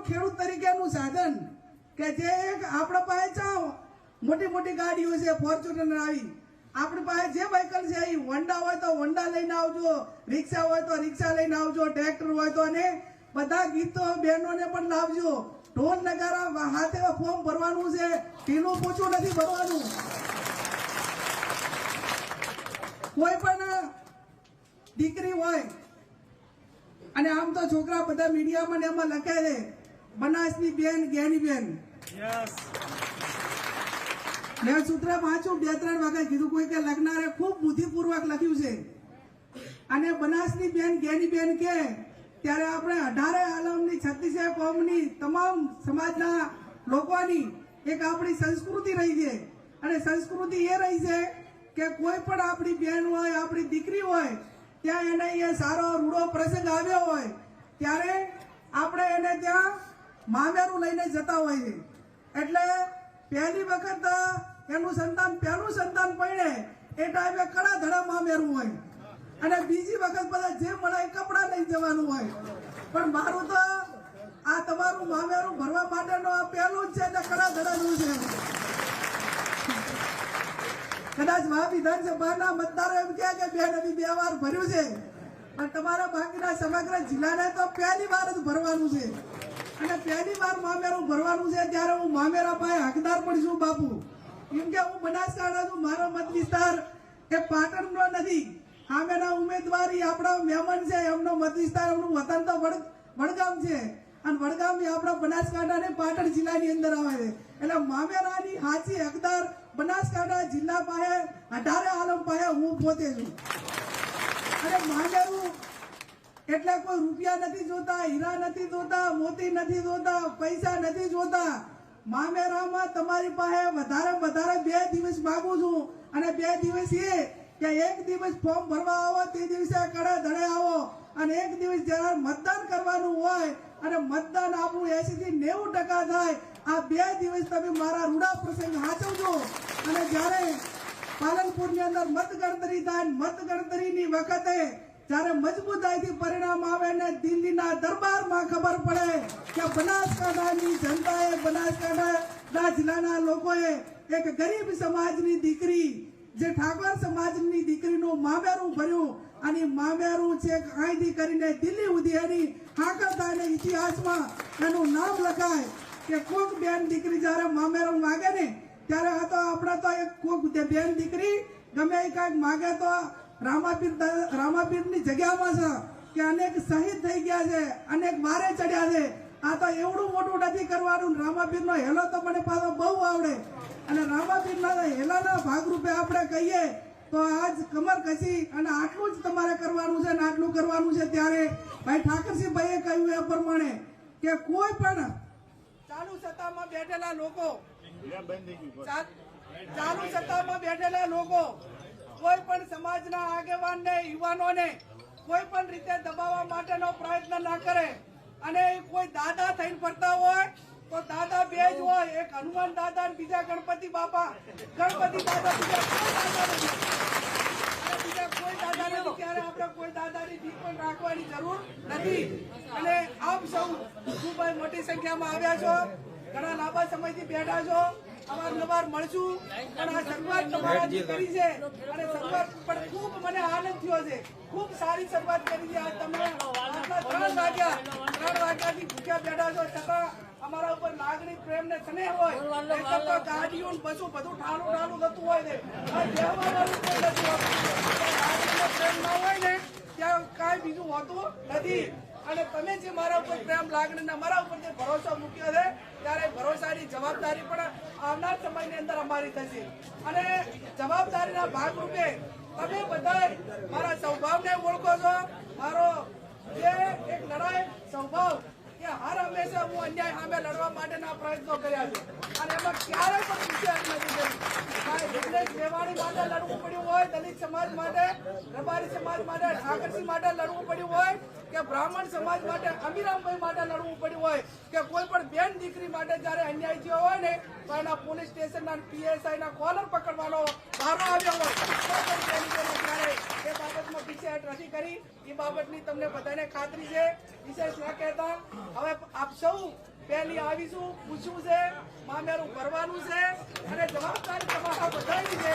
ખેડૂત તરીકેનું સાધન કે જે આપણા પાસે ચાવ મોટી મોટી ગાડીઓ છે, ફોર્ચ્યુનર આવી, આપણી પાસે જે વ્હીકલ છે એ હોન્ડા હોય તો હોન્ડા લઈને આવજો, રિક્ષા હોય તો રિક્ષા લઈને આવજો, ટ્રેક્ટર હોય તો, અને બધા ગીતો બહેનોને પણ લાવજો. ઢોલ નગારા હાથે ફોર્મ ભરવાનું છે, ઢીલું પૂછું નથી ભરવાનું. કોઈ પણ દીકરી હોય, અને આમ તો છોકરા બધા મીડિયામાં એમાં લખે છે બનાસની બેન જ્ઞાની બેન. મેં સૂત્ર વાંચ્યું 2-3 વખત કીધું, કોઈ કે લખનારે ખૂબ બુદ્ધિપૂર્વક લખ્યું છે. અને બનાસની બેન જ્ઞાની બેન કે ત્યારે આપણે 18 આલમની 36 કોમની તમામ સમાજના લોકોની એક આપણી સંસ્કૃતિ રહી છે. અને સંસ્કૃતિ એ રહી છે કે કોઈ પણ આપણી બેન હોય, આપણી દીકરી હોય, ત્યાં એને એ સારો રૂડો પ્રસંગ આવ્યો હોય ત્યારે આપણે એને ત્યાં મામેરું લઈને જતા હોય છે. એટલે પહેલી વખત એનું સંતાન પહેલું સંતાન પડે એ ટાઈમે કડા ધડા મામેરું હોય, અને બીજી વખત બધા જે મળે એ કપડા લઈ જવાનું હોય. પણ મારું તો આ તમારું મામેરું ભરવા માટેનો આ પહેલું જ છે, એટલે કડા ધડાનું છે. કદાચ વિધાનસભાના મતદારો એમ કહે કે બેન હજી 2 વાર ભર્યું છે, પણ તમારા બાકીના સમગ્ર જિલ્લાને તો પહેલી વાર જ ભરવાનું છે. અને પહેલી વાર મામેરું ભરવાનું છે ત્યારે હું મામેરા પાસે હકદાર પણ છું બાપુ. કેમ કે હું બનાસકાંઠા છું, મારો મત વિસ્તાર એ પાટણનો નથી. સામેના ઉમેદવારી આપણા મહેમાન છે, એમનો મત વિસ્તાર, એમનું વતન તો વડગામ છે, અને વડગામ આપણા બનાસકાંઠા ને પાટણ જિલ્લાની અંદર આવે છે. એટલે મામેરાની સાચી હકદાર બનાસકાંઠા જિલ્લા પાસે 18 આલમ પાસે હું પોતે છું. અને મામેરું એટલે કોઈ રૂપિયા નથી જોતા, હીરા નથી જોતા, મોતી નથી જોતા, પૈસા નથી જોતા. મામેરામાં તમારી પાસે વધારે 2 દિવસ માંગુ છું. અને 2 દિવસ એ કે 1 દિવસ ફોર્મ ભરવા આવો તે દિવસે કડા ધડે આવો, અને 1 દિવસ જ્યારે મતદાન કરવાનું હોય અને મતદાન આપણું 80 થી 90% થાય, આ 2 દિવસ તમે મારા રૂડા પ્રસંગ સાચવજો. અને જ્યારે પાલનપુરની અંદર મતગણતરી થાય, મતગણતરીની વખતે જ્યારે મજબૂતાઈથી પરિણામ આવે ને દિલ્હીના દરબારમાં ખબર પડે કે બનાસકાંઠાની જનતાએ, બનાસકાંઠા જિલ્લાના લોકોએ એક ગરીબ સમાજની દીકરી, જે ઠાકોર સમાજની દીકરીનું મામેરું ભર્યું, અને મામેરું છે અહીંથી કરીને દિલ્હી સુધી એની હાકર થાય, ઇતિહાસમાં એનું નામ લખાય કે કોક બેન દીકરી જ્યારે મામેરું માગે ને ત્યારે આ તો આપણે તો એક કોક બેન દીકરી ગમે એ કાંઈક માગે તો રામાપીરની જગ્યામાં છે કે અનેક શહીદ થઈ ગયા છે, અનેક વારે ચડ્યા છે. આ તો એવડું મોટું નથી કરવાનું. રામાપીરનો હેલો તો મને પાછો બહુ આવડે, અને રામાપીરના હેલાના ભાગરૂપે આપણે કહીએ તો આજ કમર કસી અને આટલું જ તમારે કરવાનું છે, અને આટલું કરવાનું છે. ત્યારે ભાઈ ઠાકરસિંહભાઈએ કહ્યું એ પ્રમાણે કે કોઈ પણ ચાલુ સત્તામાં બેઠેલા લોકો કોઈ પણ સમાજના આગેવાનને, યુવાનોને કોઈ પણ રીતે દબાવવા માટેનો પ્રયત્ન ના કરે. અને કોઈ દાદા થઈને ફરતા હોય તો દાદા 2 જ હોય, એક હનુમાન દાદા અને બીજા ગણપતિ બાપા. ગણપતિ દાદા બીજા કોઈ દાદા નથી. ત્યારે આપણે કોઈ દાદાની ભીખ પણ રાખવાની જરૂર નથી. અને આપ સૌ ખૂબ મોટી સંખ્યામાં આવ્યા છો, ઘણા લાંબા સમયથી બેઠા છો, અવારનવાર મળશું. પણ આ શરૂઆત તમારાથી કરી છે, અને શરૂઆત પણ ખૂબ મને આનંદ થયો છે. ખૂબ સારી શરૂઆત કરી છે. તમે 3 વાગ્યાથી ભૂખ્યા બેઠા છો, છતાં અમારા ઉપર લાગણી, પ્રેમ ને સ્નેહ હોય. તો ગાડીઓ બસો બધું ઠાલું થતું હોય છે. પ્રેમ ના હોય ને ત્યાં કાંઈ બીજું હોતું નથી. અને તમે જે મારા ઉપર પ્રેમ, લાગણી, મારા ઉપર જે ભરોસો મૂક્યો છે, ત્યારે ભરોસાની જવાબદારી પણ આવનાર સમયની અંદર અમારી થશે. અને જવાબદારીના ભાગરૂપે તમે બધા મારા સ્વભાવને ઓળખો છો. મારો જે એક લડાઈ સ્વભાવ કે હર હંમેશા હું અન્યાય સામે લડવા માટેના પ્રયત્નો કર્યા છે, અને એમાં ક્યારેય પણ વિચાર નથી કર્યો. બિઝનેસ વેવાણી માટે લડવું પડ્યું હોય, દલિત સમાજ માટે, રબારી સમાજ માટે, ઠાકરસિંહ માટે લડવું પડ્યું હોય, કે બ્રાહ્મણ સમાજ માટે, અમીરામભાઈ માટે લડવું પડ્યું હોય, કે કોઈ પણ બેન દીકરી માટે જયારે અન્યાય થયો હોય ને તો એના પોલીસ સ્ટેશનના PSI ના કોલર પકડવાનો વારો આવ્યો હોય, ત્યારે એ બાબતમાં પીછેહટ નથી કરી. એ બાબતની તમને બધાને ખાતરી છે, વિશેષ ના કહેતા. હવે આપ સૌ પહેલી આવીશું, પૂછવું છે, મામેરું ભરવાનું છે અને જવાબદારી તમારા બધાની છે.